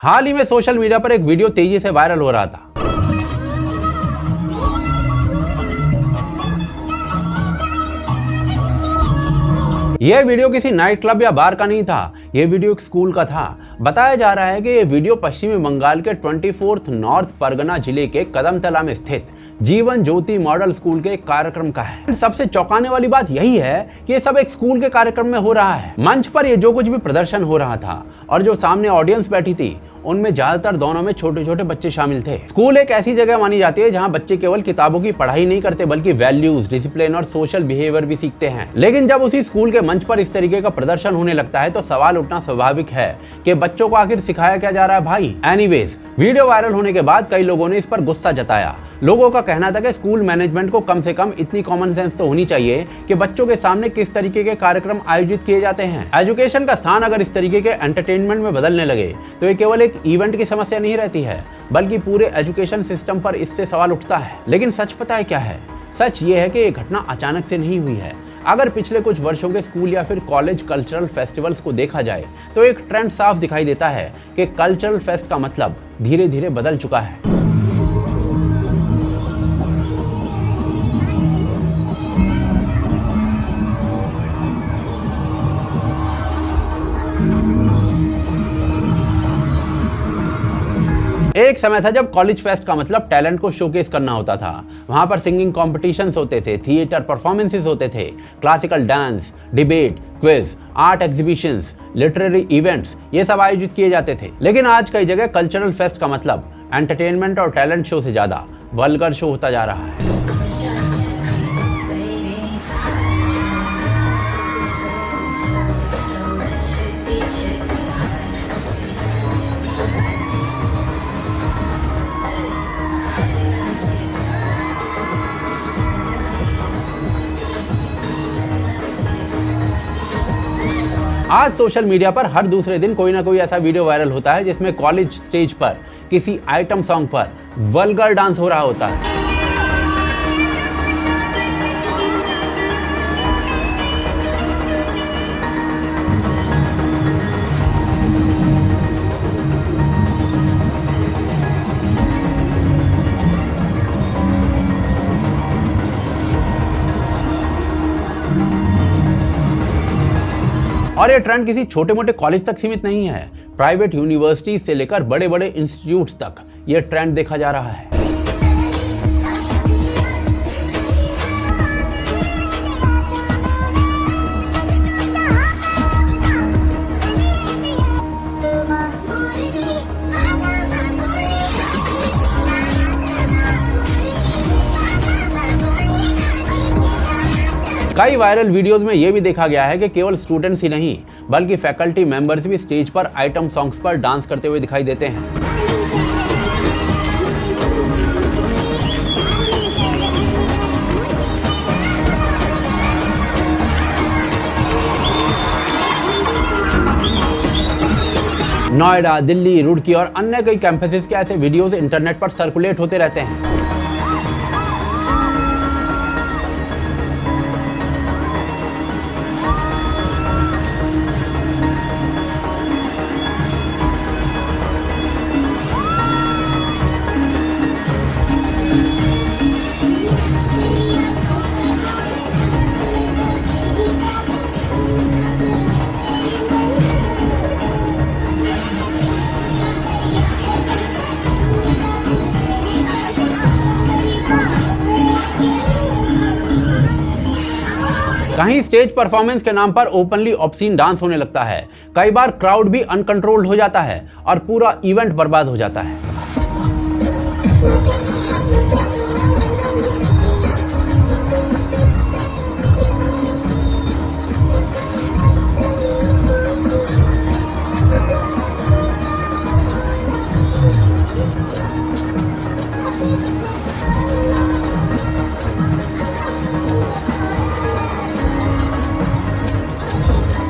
हाल ही में social media पर एक वीडियो तेजी से वायरल हो रहा था। यह वीडियो किसी नाइट क्लब या बार का नहीं था, यह वीडियो एक स्कूल का था। बताया जा रहा है कि यह वीडियो पश्चिमी बंगाल के 24th नॉर्थ परगना जिले के कदमतला में स्थित जीवन ज्योति मॉडल स्कूल के एक कार्यक्रम का है। सबसे चौंकाने वाली बात यही है कि ये सब एक स्कूल के कार्यक्रम में हो रहा है। मंच पर ये जो कुछ भी प्रदर्शन हो रहा था और जो सामने ऑडियंस बैठी थी, उनमें ज्यादातर दोनों में छोटे छोटे बच्चे शामिल थे। स्कूल एक ऐसी जगह मानी जाती है जहां बच्चे केवल किताबों की पढ़ाई नहीं करते बल्कि वैल्यूज, डिसिप्लिन और सोशल बिहेवियर भी सीखते हैं। लेकिन जब उसी स्कूल के मंच पर इस तरीके का प्रदर्शन होने लगता है तो सवाल उठना स्वाभाविक है कि बच्चों को आखिर सिखाया क्या जा रहा है भाई। एनीवेज, वीडियो वायरल होने के बाद कई लोगों ने इस पर गुस्सा जताया। लोगों का कहना था कि स्कूल मैनेजमेंट को कम से कम इतनी कॉमन सेंस तो होनी चाहिए कि बच्चों के सामने किस तरीके के कार्यक्रम आयोजित किए जाते हैं। एजुकेशन का स्थान अगर इस तरीके के एंटरटेनमेंट में बदलने लगे तो ये केवल एक इवेंट की समस्या नहीं रहती है बल्कि पूरे एजुकेशन सिस्टम पर इससे सवाल उठता है। लेकिन सच पता है क्या है? सच ये है कि ये घटना अचानक से नहीं हुई है। अगर पिछले कुछ वर्षों के स्कूल या फिर कॉलेज कल्चरल फेस्टिवल्स को देखा जाए तो एक ट्रेंड साफ दिखाई देता है कि कल्चरल फेस्ट का मतलब धीरे धीरे बदल चुका है। एक समय था जब कॉलेज फेस्ट का मतलब टैलेंट को शोकेस करना होता था। वहां पर सिंगिंग कॉम्पिटिशन्स होते थे, थिएटर परफॉर्मेंसेस होते थे, classical dance, debate, quiz, art exhibitions, literary events, ये सब आयोजित किए जाते थे। लेकिन आज कई जगह कल्चरल फेस्ट का मतलब एंटरटेनमेंट और टैलेंट शो से ज्यादा वल्गर शो होता जा रहा है। आज सोशल मीडिया पर हर दूसरे दिन कोई ना कोई ऐसा वीडियो वायरल होता है जिसमें कॉलेज स्टेज पर किसी आइटम सॉन्ग पर वल्गर डांस हो रहा होता है। और ये ट्रेंड किसी छोटे मोटे कॉलेज तक सीमित नहीं है। प्राइवेट यूनिवर्सिटी से लेकर बड़े बड़े इंस्टीट्यूट्स तक ये ट्रेंड देखा जा रहा है। कई वायरल वीडियोस में यह भी देखा गया है कि केवल स्टूडेंट्स ही नहीं बल्कि फैकल्टी मेंबर्स भी स्टेज पर आइटम सॉन्ग्स पर डांस करते हुए दिखाई देते हैं। नोएडा, दिल्ली, रुड़की और अन्य कई कैंपसेस के ऐसे वीडियोस इंटरनेट पर सर्कुलेट होते रहते हैं। कहीं स्टेज परफॉर्मेंस के नाम पर ओपनली ऑब्सीन डांस होने लगता है। कई बार क्राउड भी अनकंट्रोल्ड हो जाता है और पूरा इवेंट बर्बाद हो जाता है।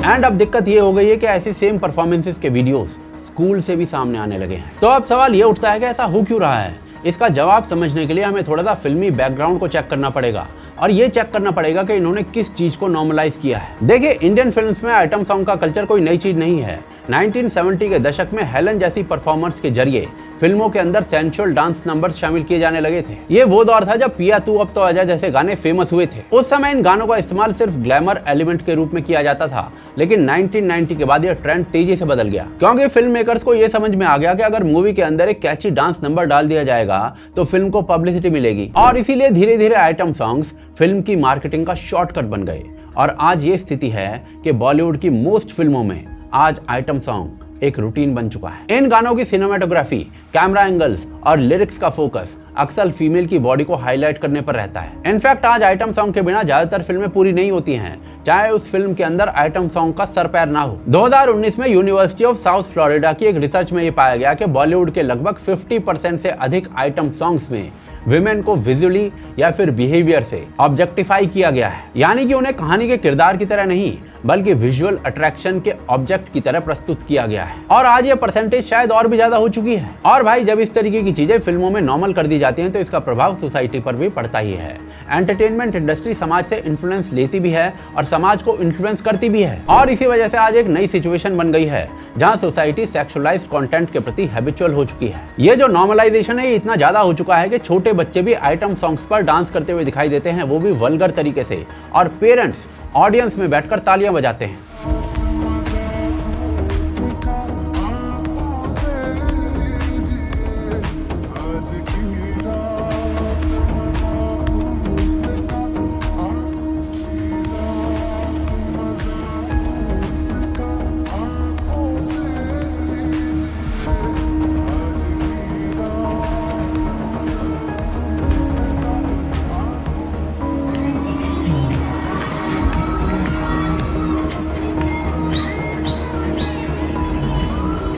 एंड अब दिक्कत ये हो गई है कि ऐसी सेम परफॉर्मेंसेस के वीडियोस स्कूल से भी सामने आने लगे हैं। तो अब सवाल ये उठता है कि ऐसा हो क्यों रहा है? इसका जवाब समझने के लिए हमें थोड़ा सा फिल्मी बैकग्राउंड को चेक करना पड़ेगा। और ये चेक करना पड़ेगा कि इन्होंने किस चीज को नॉर्मलाइज किया है। देखिए, इंडियन फिल्म्स में आइटम सॉन्ग का कल्चर कोई नई चीज नहीं है। 1970 के दशक में हेलन जैसी परफॉर्मर्स के जरिए फिल्मों के अंदर सेंसुअल डांस नंबर्स शामिल किए जाने लगे थे। ये वो दौर था जब पिया तू अब तो आजा जैसे गाने फेमस हुए थे। उस समय इन गानों का इस्तेमाल सिर्फ ग्लैमर एलिमेंट के रूप में किया जाता था, लेकिन 1990 के बाद यह ट्रेंड तेजी से बदल गया, क्योंकि फिल्म मेकर्स को यह समझ में आ गया कि अगर मूवी के अंदर एक कैची डांस नंबर डाल दिया जाएगा तो फिल्म को पब्लिसिटी मिलेगी, और इसीलिए धीरे धीरे आइटम सॉन्ग्स फिल्म की मार्केटिंग का शॉर्टकट बन गए। और आज ये स्थिति है कि बॉलीवुड की मोस्ट फिल्मों में आज आइटम सॉन्ग एक रूटीन बन चुका है। इन गानों की सिनेमेटोग्राफी, कैमरा एंगल्स और लिरिक्स का फोकस अक्सर फीमेल की बॉडी को हाईलाइट करने पर रहता है। इनफैक्ट आज आइटम सॉन्ग के बिना ज्यादातर फिल्में पूरी नहीं होती हैं, चाहे उस फिल्म के अंदर आइटम सॉन्ग का सर पैर ना हो। 2019 में यूनिवर्सिटी ऑफ साउथ फ्लोरिडा की एक रिसर्च में ये पाया गया कि बॉलीवुड के लगभग 50% से अधिक आइटम सॉन्ग्स में विमेन को विजुअली या फिर बिहेवियर से ऑब्जेक्टिफाई किया गया है, यानी कि उन्हें कहानी के किरदार की तरह नहीं बल्कि विजुअल अट्रैक्शन के ऑब्जेक्ट की तरह प्रस्तुत किया गया है। और आज ये परसेंटेज शायद और भी ज्यादा हो चुकी है। और भाई, जब इस तरीके की चीजें फिल्मों में नॉर्मल कर दी जाती हैं तो इसका प्रभाव सोसाइटी पर भी पड़ता ही है। एंटरटेनमेंट इंडस्ट्री समाज से इन्फ्लुएंस लेती भी है और समाज को इन्फ्लुएंस करती भी है, और इसी वजह से आज एक नई सिचुएशन बन गई है जहां सोसाइटी सेक्सुअलाइज्ड कंटेंट के प्रति हैबिचुअल हो चुकी है। ये जो नॉर्मलाइजेशन है ये इतना ज्यादा हो चुका है कि छोटे बच्चे भी आइटम सॉन्ग्स पर डांस करते हुए दिखाई देते हैं, वो भी वल्गर तरीके से, और पेरेंट्स ऑडियंस में बैठकर तालियां बजाते हैं।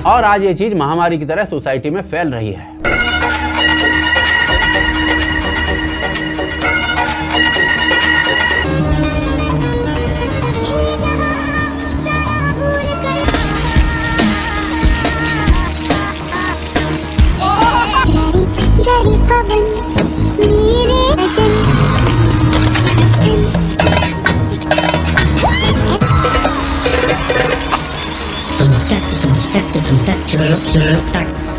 और आज ये चीज महामारी की तरह सोसाइटी में फैल रही है।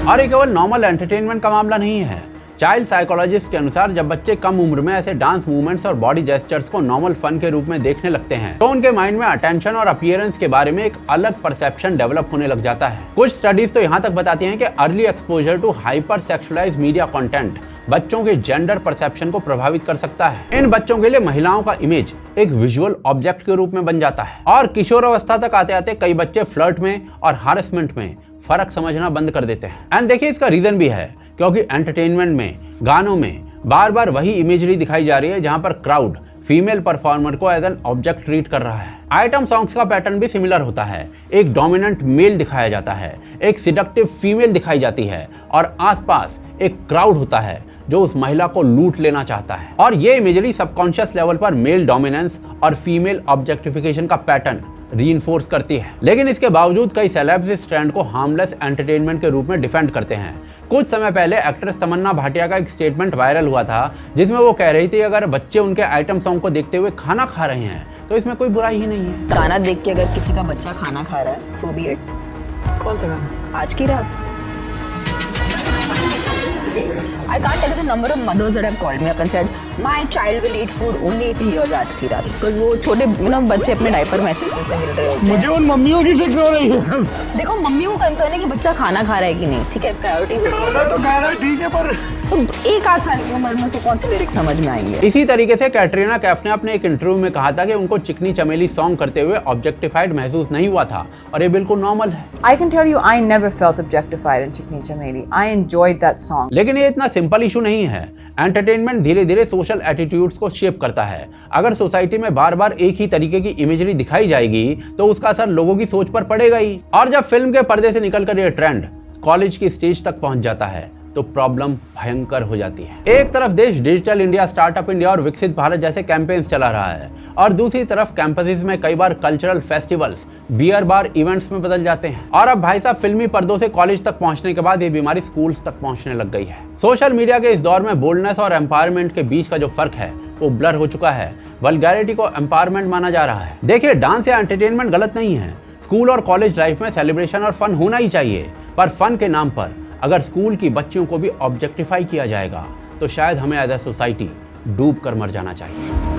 और ये केवल नॉर्मल एंटरटेनमेंट का मामला नहीं है। चाइल्ड साइकोलॉजिस्ट के अनुसार जब बच्चे कम उम्र में ऐसे डांस मूवमेंट्स और बॉडी जेस्चर्स को नॉर्मल फन के रूप में देखने लगते हैं तो उनके माइंड में अटेंशन और अपीयरेंस के बारे में एक अलग परसेप्शन डेवलप होने लग जाता है। कुछ स्टडीज तो यहाँ तक बताती हैं कि early exposure to hyper sexualized media content बच्चों के जेंडर परसेप्शन को प्रभावित कर सकता है। इन बच्चों के लिए महिलाओं का इमेज एक विजुअल ऑब्जेक्ट के रूप में बन जाता है, और किशोरावस्था तक आते आते कई बच्चे फ्लर्ट में और हैरेसमेंट में फर्क समझना बंद कर देते हैं। एंड देखिए, इसका रीजन भी है क्योंकि एंटरटेनमेंट में, गानों में बार बार वही इमेजरी दिखाई जा रही है जहां पर क्राउड फीमेल परफॉर्मर को एज एन ऑब्जेक्ट ट्रीट कर रहा है। आइटम सॉन्ग्स का पैटर्न भी सिमिलर होता है। एक डोमिनेंट मेल दिखाया जाता है, एक सिडक्टिव फीमेल दिखाई जाती है, और आसपास एक क्राउड होता है जो उस महिला को लूट लेना चाहता है। और ये इमेजरी सबकॉन्शियस लेवल पर मेल डोमिनेंस और फीमेल ऑब्जेक्टिफिकेशन का पैटर्न रीइंफोर्स करती है। लेकिन इसके बावजूद कई सेलेब्स इस ट्रेंड को हार्मलेस एंटरटेनमेंट के रूप में डिफेंड करते हैं। कुछ समय पहले एक्ट्रेस तमन्ना भाटिया का एक स्टेटमेंट वायरल हुआ था जिसमें वो कह रही थी अगर बच्चे उनके आइटम सॉन्ग को देखते हुए खाना खा रहे हैं तो इसमें कोई बुराई ही नहीं है। गाना देख के अगर किसी का बच्चा खाना खा रहा है, सो बी इट। कौन सा गाना? आज की रात। I can't tell you the number of mothers that have called me up and said, my child will eat food only if he hears आज की रात, because वो छोटे बच्चे अपने डायपर में ऐसे मिल रहे होते हैं। मुझे उन मम्मियों की फिक्र हो रही है। देखो, मम्मियों को कंसर्न है कि बच्चा खाना खा रहा है कि नहीं, ठीक है, प्रायोरिटीज होती है। तो खा रहा है, ठीक है, पर तो 1-8 साल की उम्र में उसको कौन से लिरिक्स समझ में आएंगे? इसी तरीके से कैटरीना कैफ ने अपने एक इंटरव्यू में कहा था कि उनको चिकनी चमेली सॉन्ग करते हुए ऑब्जेक्टिफाइड महसूस नहीं हुआ था, और ये बिल्कुल नॉर्मल है। I can tell you I never felt objectified in Chikni Chameli. I enjoyed that song. लेकिन ये इतना सिंपल इशू नहीं है। एंटरटेनमेंट धीरे धीरे सोशल एटीट्यूड्स को शेप करता है। अगर सोसाइटी में बार बार एक ही तरीके की इमेजरी दिखाई जाएगी तो उसका असर लोगों की सोच पर पड़ेगा ही। और जब फिल्म के पर्दे से निकलकर ये ट्रेंड कॉलेज की स्टेज तक पहुंच जाता है तो प्रॉब्लम भयंकर हो जाती है। एक तरफ देश डिजिटल इंडिया, स्टार्टअप इंडिया और विकसित भारत जैसे कैंपेन्स चला रहा है, और दूसरी तरफ कैंपसेस में कई बार cultural festivals beer bar events में बदल जाते हैं। और अब भाई साहब, फिल्मी पर्दों से कॉलेज तक पहुंचने के बाद ये बीमारी स्कूल्स तक पहुंचने लग गई है। सोशल मीडिया के इस दौर में बोल्डनेस और एम्पावरमेंट के बीच का जो फर्क है वो ब्लर हो चुका है। वल्गैरिटी को एम्पावरमेंट माना जा रहा है। देखिए, डांस या एंटरटेनमेंट गलत नहीं है। स्कूल और कॉलेज लाइफ में सेलिब्रेशन और फन होना ही चाहिए, पर फन के नाम पर अगर स्कूल की बच्चियों को भी ऑब्जेक्टिफाई किया जाएगा तो शायद हमें एज ए सोसाइटी डूब कर मर जाना चाहिए।